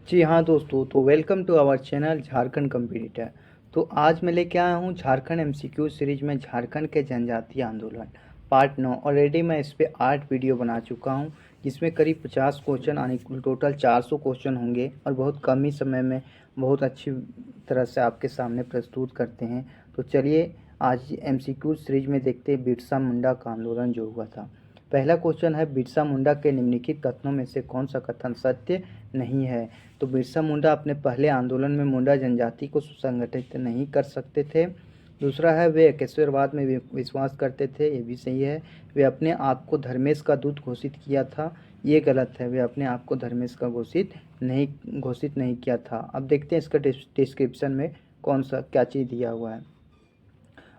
जी हाँ दोस्तों, तो welcome to our channel Jharkhand competitor. तो आज मैं लेके आया हूँ झारखंड एमसीक्यू सीरीज में झारखंड के जनजातीय आंदोलन पार्ट 9। ऑलरेडी मैं इस पे 8 वीडियो बना चुका हूँ, जिसमें करीब 50 क्वेश्चन आने कुल टोटल 400 क्वेश्चन होंगे और बहुत कम ही समय में बहुत अच्छी तरह से आपके सामने प्रस्तुत करते हैं। तो चलिए आज एमसीक्यू सीरीज में देखते हैं बिरसा मुंडा का आंदोलन जो हुआ था। पहला क्वेश्चन है, बिरसा मुंडा के निम्नलिखित कथनों में से कौन सा कथन सत्य नहीं है। तो बिरसा मुंडा अपने पहले आंदोलन में मुंडा जनजाति को सुसंगठित नहीं कर सकते थे। दूसरा है, वे एकेश्वरवाद में विश्वास करते थे, ये भी सही है। वे अपने आप को धर्मेश का दूत घोषित किया था, ये गलत है। वे अपने आप को धर्मेश का घोषित नहीं किया था। अब देखते हैं इसका डिस्क्रिप्शन में कौन सा क्या चीज़ दिया हुआ है।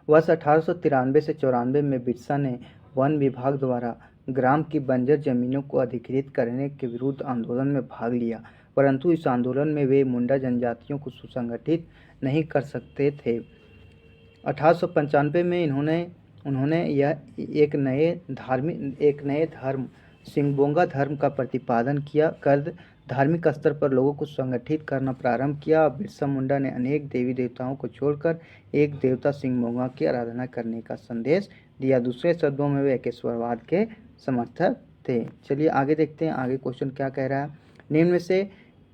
वर्ष 1893 से 94 में बिरसा ने वन विभाग द्वारा ग्राम की बंजर जमीनों को अधिकृत करने के विरुद्ध आंदोलन में भाग लिया, परंतु इस आंदोलन में वे मुंडा जनजातियों को सुसंगठित नहीं कर सकते थे। 1895 में उन्होंने यह एक नए धर्म सिंगबोंगा धर्म का प्रतिपादन किया कर धार्मिक स्तर पर लोगों को संगठित करना प्रारंभ किया। बिरसा मुंडा ने अनेक देवी देवताओं को छोड़कर एक देवता सिंगबोंगा की आराधना करने का संदेश दिया। दूसरे शब्दों में वे एकेश्वरवाद के समर्थक थे। चलिए आगे देखते हैं, आगे क्वेश्चन क्या कह रहा है। निम्न में से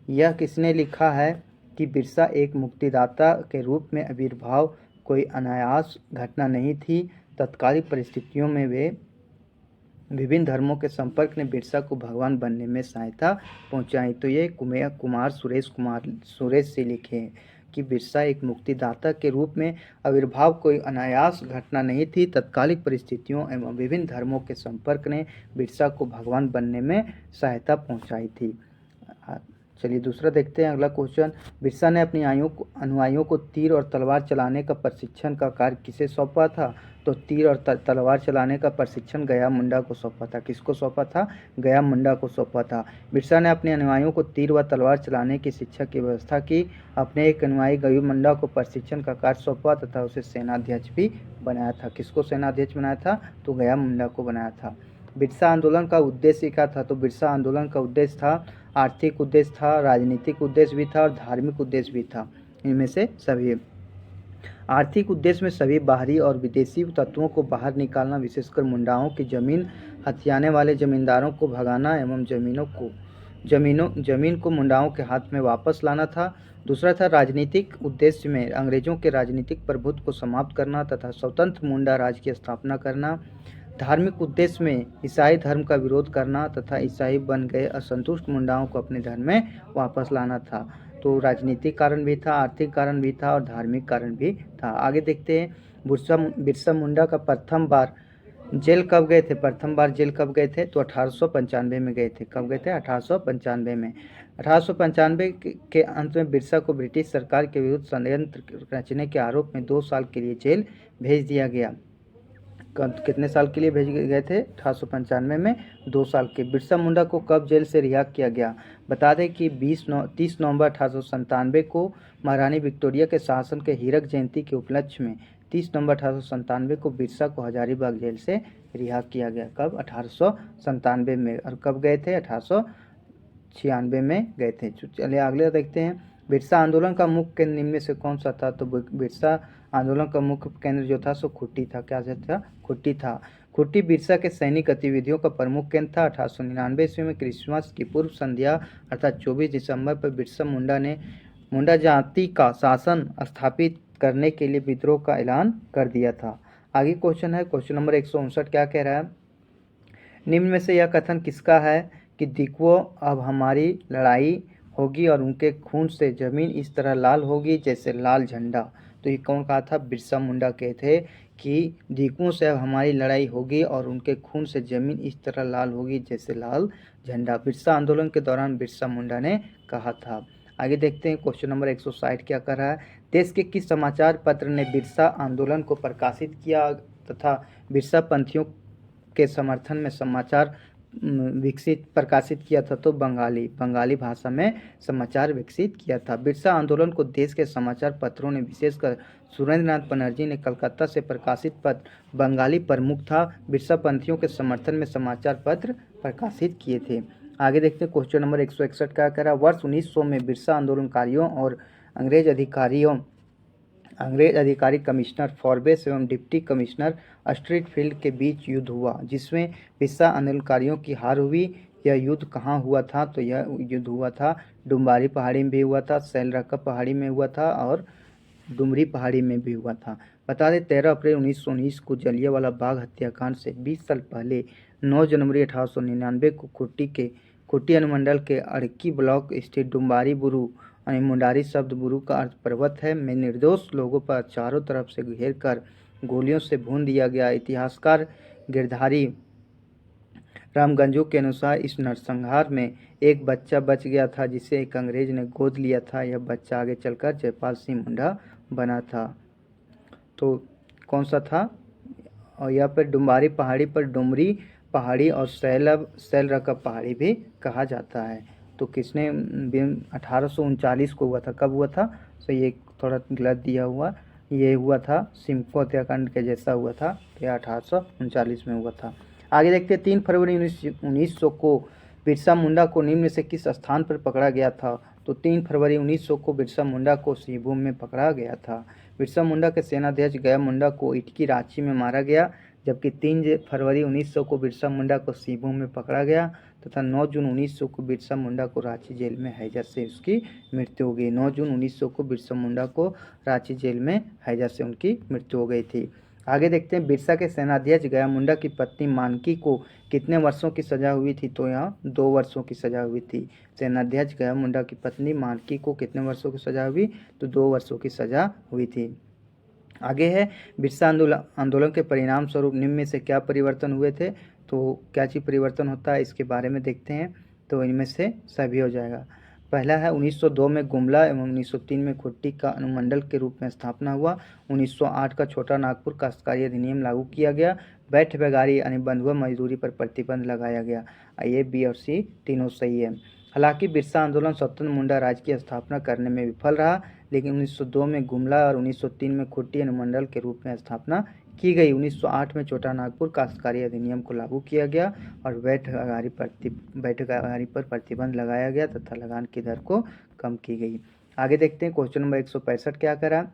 यह किसने लिखा है कि बिरसा एक मुक्तिदाता के रूप में आविर्भाव कोई अनायास घटना नहीं थी। तत्कालिक परिस्थितियों में वे विभिन्न धर्मों के संपर्क ने बिरसा को भगवान बनने में सहायता पहुंचाई। तो ये कुमार सुरेश से लिखे हैं कि बिरसा एक मुक्तिदाता के रूप में आविर्भाव कोई अनायास घटना नहीं थी। तत्कालिक परिस्थितियों एवं विभिन्न धर्मों के संपर्क ने बिरसा को भगवान बनने में सहायता पहुंचाई थी। चलिए दूसरा देखते हैं, अगला क्वेश्चन। बिरसा ने अपनी अनुयायियों को तीर और तलवार चलाने का प्रशिक्षण का कार्य किसे सौंपा था। तो तीर और तलवार चलाने का प्रशिक्षण गया मुंडा को सौंपा था। किसको सौंपा था? गया मुंडा को सौंपा था। बिरसा ने अपने अनुयायियों को तीर व तलवार चलाने की शिक्षा की व्यवस्था की। अपने एक अनुयायी गया मुंडा को प्रशिक्षण का कार्य सौंपा तथा उसे सेनाध्यक्ष भी बनाया था। किसको सेनाध्यक्ष बनाया था? तो गया मुंडा को बनाया था। बिरसा आंदोलन का उद्देश्य क्या था? तो बिरसा आंदोलन का उद्देश्य था, आर्थिक उद्देश्य था, राजनीतिक उद्देश्य भी था और धार्मिक उद्देश्य भी था। इनमें से सभी आर्थिक उद्देश्य में सभी बाहरी और विदेशी तत्वों को बाहर निकालना, विशेषकर मुंडाओं की जमीन हथियाने वाले जमींदारों को भगाना एवं जमीन को मुंडाओं के हाथ में वापस लाना था। दूसरा था राजनीतिक उद्देश्य में अंग्रेजों के राजनीतिक प्रभुत्व को समाप्त करना तथा स्वतंत्र मुंडा राज्य की स्थापना करना। धार्मिक उद्देश्य में ईसाई धर्म का विरोध करना तथा ईसाई बन गए असंतुष्ट मुंडाओं को अपने धर्म में वापस लाना था। तो राजनीतिक कारण भी था, आर्थिक कारण भी था और धार्मिक कारण भी था। आगे देखते हैं, बिरसा मुंडा का प्रथम बार जेल कब गए थे? प्रथम बार जेल कब गए थे? तो 1895 में गए थे। कब गए थे? 1895 में। 1895 के अंत में बिरसा को ब्रिटिश सरकार के विरुद्ध षड्यंत्र रचने के आरोप में 2 साल के लिए जेल भेज दिया गया। कितने साल के लिए भेज गए थे? 1895 में 2 साल के। बिरसा मुंडा को कब जेल से रिहा किया गया? बता दें कि 30 नवंबर 1897 को महारानी विक्टोरिया के शासन के हीरक जयंती के उपलक्ष्य में 30 नवंबर 1897 को बिरसा को हजारीबाग जेल से रिहा किया गया। कब? 1897 में। और कब गए थे? 1896 में गए थे। चलिए अगले देखते हैं, बिरसा आंदोलन का मुख्य केंद्र निम्न में से कौन सा था? तो बिरसा आंदोलन का मुख्य केंद्र जो था सो खुट्टी था। क्या था? खुट्टी था। खुट्टी बिरसा के सैनिक गतिविधियों का प्रमुख केंद्र था। 1899 ईस्वी में क्रिसमस की पूर्व संध्या अर्थात 24 दिसंबर पर बिरसा मुंडा ने मुंडा जाति का शासन स्थापित करने के लिए विद्रोह का ऐलान कर दिया था। आगे क्वेश्चन है, क्वेश्चन नंबर 159 क्या कह रहा है? निम्न में से यह कथन किसका है कि दिकुओं अब हमारी लड़ाई होगी और उनके खून से जमीन इस तरह लाल होगी जैसे लाल झंडा। तो ये कौन कहा था? बिरसा मुंडा कहे थे कि दिकुओं से अब हमारी लड़ाई होगी और उनके खून से जमीन इस तरह लाल होगी जैसे लाल झंडा। बिरसा आंदोलन के दौरान बिरसा मुंडा ने कहा था। आगे देखते हैं, क्वेश्चन नंबर 160 क्या कर रहा है? देश के किस समाचार पत्र ने बिरसा आंदोलन को प्रकाशित किया तथा बिरसा पंथियों के समर्थन में समाचार प्रकाशित किया था? तो बंगाली भाषा में समाचार विकसित किया था। बिरसा आंदोलन को देश के समाचार पत्रों ने, विशेषकर सुरेंद्र नाथ बनर्जी ने कलकत्ता से प्रकाशित पत्र बंगाली प्रमुख था। बिरसा पंथियों के समर्थन में समाचार पत्र प्रकाशित किए थे। आगे देखते हैं क्वेश्चन नंबर 161 क्या कह रहा है। वर्ष 1900 में बिरसा आंदोलनकारियों और अंग्रेज अधिकारी कमिश्नर फॉरबेस एवं डिप्टी कमिश्नर स्ट्रीटफील्ड के बीच युद्ध हुआ, जिसमें बिरसा आंदोलनकारियों की हार हुई। यह युद्ध कहाँ हुआ था? तो यह युद्ध हुआ था डुम्बारी पहाड़ी में भी हुआ था, सैलरकप पहाड़ी में हुआ था और डुमरी पहाड़ी में भी हुआ था। बता दें 13 अप्रैल 1919 को जलियांवाला बाग हत्याकांड से 20 साल पहले 9 जनवरी 1899 को खुट्टी अनुमंडल के अड़की ब्लॉक स्थित डुम्बारी बुरु यानी मुंडारी शब्द बुरु का अर्थ पर्वत है में निर्दोष लोगों पर चारों तरफ से घेर कर गोलियों से भून दिया गया। इतिहासकार गिरधारी रामगंजू के अनुसार इस नरसंहार में एक बच्चा बच गया था, जिसे एक अंग्रेज ने गोद लिया था। यह बच्चा आगे चलकर जयपाल सिंह मुंडा बना था। तो कौन सा था? और यहाँ पर डुम्बारी पहाड़ी पर डुमरी पहाड़ी और सैलरकप पहाड़ी भी कहा जाता है। तो किसने 1839 को हुआ था? कब हुआ था? तो ये थोड़ा गलत दिया हुआ, ये हुआ था सिम्को हत्याकांड के जैसा हुआ था, तो यह 1839 में हुआ था। आगे देखते हैं 3 फरवरी 1900 को बिरसा मुंडा को निम्न में से किस स्थान पर पकड़ा गया था? तो 3 फरवरी 1900 को बिरसा मुंडा को सिंहभूम में पकड़ा गया था। बिरसा मुंडा के सेनाध्यक्ष गया मुंडा को इटकी रांची में मारा गया, जबकि 3 फरवरी 1900 को बिरसा मुंडा को सिंहभूम में पकड़ा गया तथा 9 जून 1900 को बिरसा मुंडा को रांची जेल में हैजा से उसकी मृत्यु हो गई। 9 जून 1900 को बिरसा मुंडा को रांची जेल में हैजा से उनकी मृत्यु हो गई थी। आगे देखते हैं बिरसा के सेनाध्यक्ष गया मुंडा की पत्नी मानकी को कितने वर्षों की सजा हुई थी? तो यहाँ 2 वर्षों की सजा हुई थी। सेनाध्यक्ष गया मुंडा की पत्नी मानकी को कितने वर्षों की सजा हुई? तो 2 वर्षों की सजा हुई थी। आगे है बिरसा आंदोलन के परिणाम स्वरूप निम्न में से क्या परिवर्तन हुए थे? तो क्या चीज़ परिवर्तन होता है इसके बारे में देखते हैं। तो इनमें से सभी हो जाएगा। पहला है 1902 में गुमला एवं 1903 में खुट्टी का अनुमंडल के रूप में स्थापना हुआ। 1908 का छोटा नागपुर काश्तकारी अधिनियम लागू किया गया। बैठ बेगारी यानी बंधुआ मजदूरी पर प्रतिबंध लगाया गया। ये बी और सी तीनों सही है। हालांकि बिरसा आंदोलन स्वतंत्र मुंडा राज्य की स्थापना करने में विफल रहा, लेकिन 1902 में गुमला और 1903 में खुट्टी अनुमंडल के रूप में स्थापना की गई। 1908 में छोटा नागपुर काश्तकारी अधिनियम को लागू किया गया और बैठगारी पर प्रतिबंध लगाया गया तथा लगान की दर को कम की गई। आगे देखते हैं क्वेश्चन नंबर 165 क्या करा।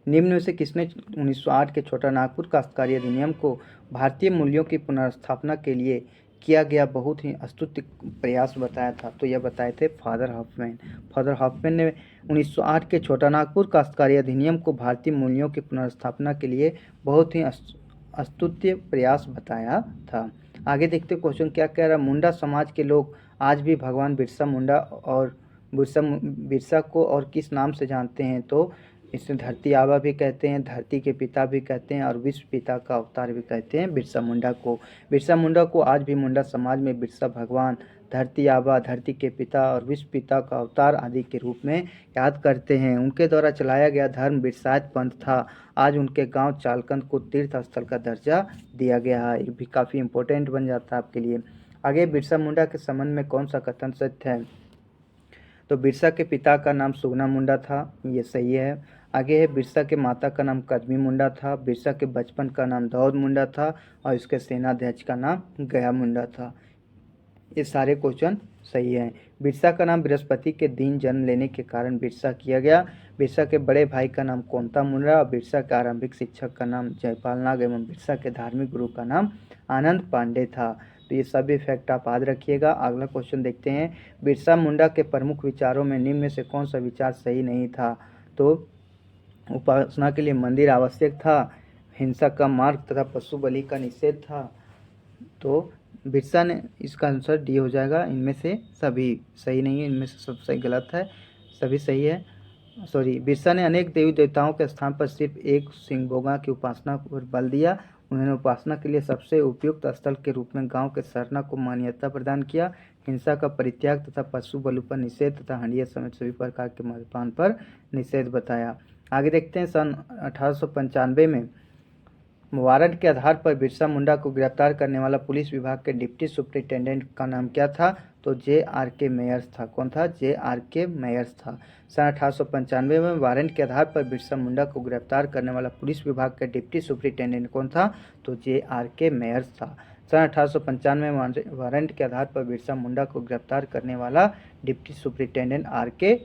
निम्न में से किसने 1908 के छोटा नागपुर काश्तकारी अधिनियम को भारतीय मूल्यों की पुनर्स्थापना के लिए किया गया बहुत ही अस्तुत्य प्रयास बताया था? तो यह बताए थे फादर हॉफमैन। फादर हॉफमैन ने 1908 के छोटा नागपुर काश्तकारी अधिनियम को भारतीय मूल्यों की पुनर्स्थापना के लिए बहुत ही अस्तुत्य प्रयास बताया था। आगे देखते क्वेश्चन क्या कह रहा है। मुंडा समाज के लोग आज भी भगवान बिरसा मुंडा और बिरसा को और किस नाम से जानते हैं? तो इसे धरती आबा भी कहते हैं, धरती के पिता भी कहते हैं और विश्व पिता का अवतार भी कहते हैं बिरसा मुंडा को। बिरसा मुंडा को आज भी मुंडा समाज में बिरसा भगवान, धरती आबा, धरती के पिता और विश्व पिता का अवतार आदि के रूप में याद करते हैं। उनके द्वारा चलाया गया धर्म बिरसायत पंथ था। आज उनके गांव चालकंद को तीर्थ स्थल का दर्जा दिया गया है। ये भी काफ़ी इंपॉर्टेंट बन जाता है आपके लिए। आगे बिरसा मुंडा के संबंध में कौन सा कथन सत्य है? तो बिरसा के पिता का नाम सुगना मुंडा था, ये सही है। आगे है बिरसा के माता का नाम कदमी मुंडा था। बिरसा के बचपन का नाम दौद मुंडा था और इसके सेनाध्यक्ष का नाम गया मुंडा था। ये सारे क्वेश्चन सही हैं। बिरसा का नाम बृहस्पति के दिन जन्म लेने के कारण बिरसा किया गया। बिरसा के बड़े भाई का नाम कोंता मुंडा और बिरसा के आरंभिक शिक्षक का नाम जयपाल नाग एवं बिरसा के धार्मिक गुरु का नाम आनंद पांडे था। तो ये सभी फैक्ट आप याद रखिएगा। अगला क्वेश्चन देखते हैं। बिरसा मुंडा के प्रमुख विचारों में निम्न में से कौन सा विचार सही नहीं था? तो उपासना के लिए मंदिर आवश्यक था, हिंसा का मार्ग तथा पशु बलि का निषेध था। तो बिरसा ने, इसका आंसर डी हो जाएगा। इनमें से सभी सही नहीं है, इनमें से सब सही गलत है, सभी सही है। बिरसा ने अनेक देवी देवताओं के स्थान पर सिर्फ एक सिंगबोगा की उपासना पर बल दिया। उन्होंने उपासना के लिए सबसे उपयुक्त स्थल के रूप में गांव के सरना को मान्यता प्रदान किया। हिंसा का परित्याग तथा पशु बलि पर निषेध तथा हंडिया समेत सभी प्रकार के मद्यपान पर निषेध बताया। आगे देखते हैं सन 1895 में वारंट के आधार पर बिरसा मुंडा को गिरफ्तार करने वाला पुलिस विभाग के डिप्टी सुपरिटेंडेंट का नाम क्या था? तो JRK मेयर्स था। कौन था? JRK मेयर्स था। सन 1895 में वारंट के आधार पर बिरसा मुंडा को गिरफ्तार करने वाला पुलिस विभाग का डिप्टी सुपरिटेंडेंट कौन था? तो JRK मेयर्स था। सन 1895 में वारंट के आधार पर बिरसा मुंडा को गिरफ्तार करने वाला डिप्टी सुपरिटेंडेंट R.K.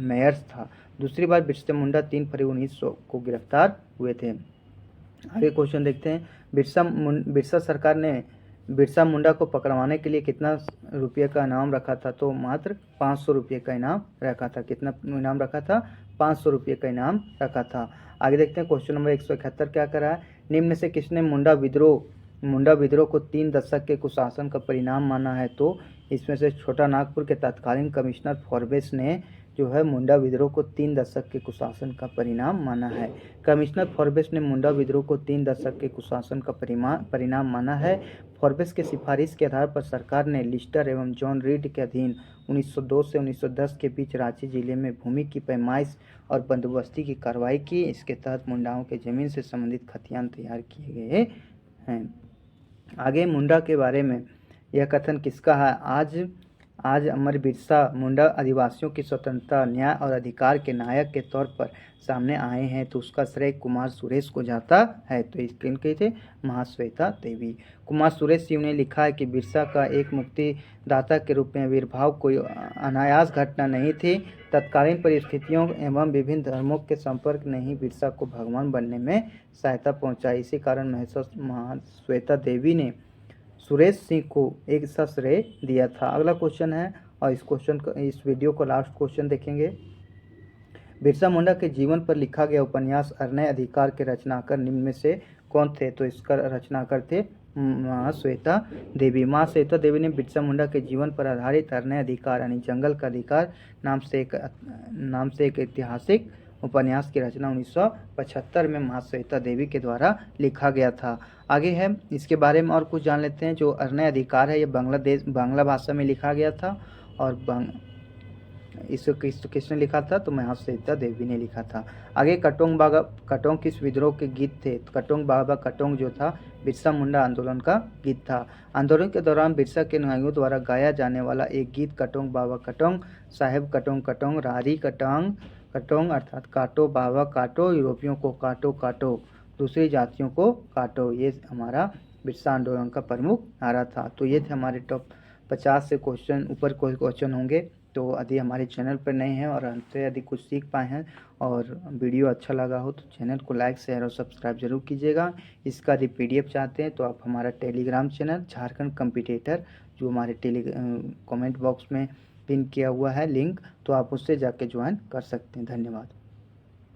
मेयर्स था। दूसरी बार बिरसा मुंडा 3 फरवरी 1900 को गिरफ्तार हुए थे। आगे क्वेश्चन देखते हैं। बिरसा सरकार ने बिरसा मुंडा को पकड़वाने के लिए कितना रुपये का इनाम रखा था? तो मात्र 500 रुपये का इनाम रखा था। कितना इनाम रखा था? 500 रुपये का इनाम रखा था। आगे देखते हैं क्वेश्चन नंबर 171 क्या कर रहा है। निम्न से किसने मुंडा विद्रोह को 3 दशक के कुशासन का परिणाम माना है? तो इसमें से छोटा नागपुर के तत्कालीन कमिश्नर फोर्बेस ने जो है मुंडा विद्रोह को 3 दशक के कुशासन का परिणाम माना है। कमिश्नर फोर्बेस ने मुंडा विद्रोह को 3 दशक के कुशासन का परिणाम माना है। फोर्बेस के सिफारिश के आधार पर सरकार ने लिस्टर एवं जॉन रीड के अधीन 1902 से 1910 के बीच रांची जिले में भूमि की पैमाइश और बंदोबस्ती की कार्रवाई की। इसके तहत मुंडाओं के जमीन से संबंधित खतियान तैयार किए गए हैं। आगे मुंडा के बारे में यह कथन किसका है? आज अमर बिरसा मुंडा आदिवासियों की स्वतंत्रता, न्याय और अधिकार के नायक के तौर पर सामने आए हैं, तो उसका श्रेय कुमार सुरेश को जाता है। तो इनके थे महाश्वेता देवी। कुमार सुरेश जी ने लिखा है कि बिरसा का एक मुक्तिदाता के रूप में आविर्भाव कोई अनायास घटना नहीं थी। तत्कालीन परिस्थितियों एवं विभिन्न धर्मों के संपर्क ने ही बिरसा को भगवान बनने में सहायता पहुँचाई। इसी कारण महाश्वेता देवी ने सुरेश सिंह को एक सा श्रेय दिया था। अगला क्वेश्चन है और इस वीडियो को लास्ट क्वेश्चन देखेंगे। बिरसा मुंडा के जीवन पर लिखा गया उपन्यास अरण्य अधिकार के रचनाकार निम्न में से कौन थे? तो इसका रचनाकार थे महाश्वेता देवी। महाश्वेता देवी ने बिरसा मुंडा के जीवन पर आधारित अरण्य अधिकार यानी जंगल का अधिकार नाम से एक ऐतिहासिक उपन्यास की रचना 1975 में महाश्वेता देवी के द्वारा लिखा गया था। आगे है इसके बारे में और कुछ जान लेते हैं। जो अरण्य अधिकार है ये बांग्ला भाषा में लिखा गया था और इसको किसने लिखा था? तो महाश्वेता देवी ने लिखा था। आगे कटोंग किस विद्रोह के गीत थे? तो कटोंग बाबा कटोंग जो था बिरसा मुंडा आंदोलन का गीत था। आंदोलन के दौरान बिरसा के अनुयायियों द्वारा गाया जाने वाला एक गीत कटोंग बाबा कटोंग साहेब कटोंग कटोंग रारी कटोंग अर्थात काटो बाबा काटो, यूरोपियों को काटो काटो, दूसरी जातियों को काटो, ये हमारा बिरसा आंदोलन का प्रमुख नारा था। तो ये थे हमारे टॉप 50 से क्वेश्चन, ऊपर कोई क्वेश्चन होंगे। तो यदि हमारे चैनल पर नए हैं और हमसे यदि कुछ सीख पाए हैं और वीडियो अच्छा लगा हो तो चैनल को लाइक शेयर और सब्सक्राइब जरूर कीजिएगा। इसका यदि PDF चाहते हैं तो आप हमारा टेलीग्राम चैनल झारखंड कॉम्पिटिटर जो हमारे कमेंट बॉक्स में पिन किया हुआ है लिंक, तो आप उससे जाके ज्वाइन कर सकते हैं। धन्यवाद।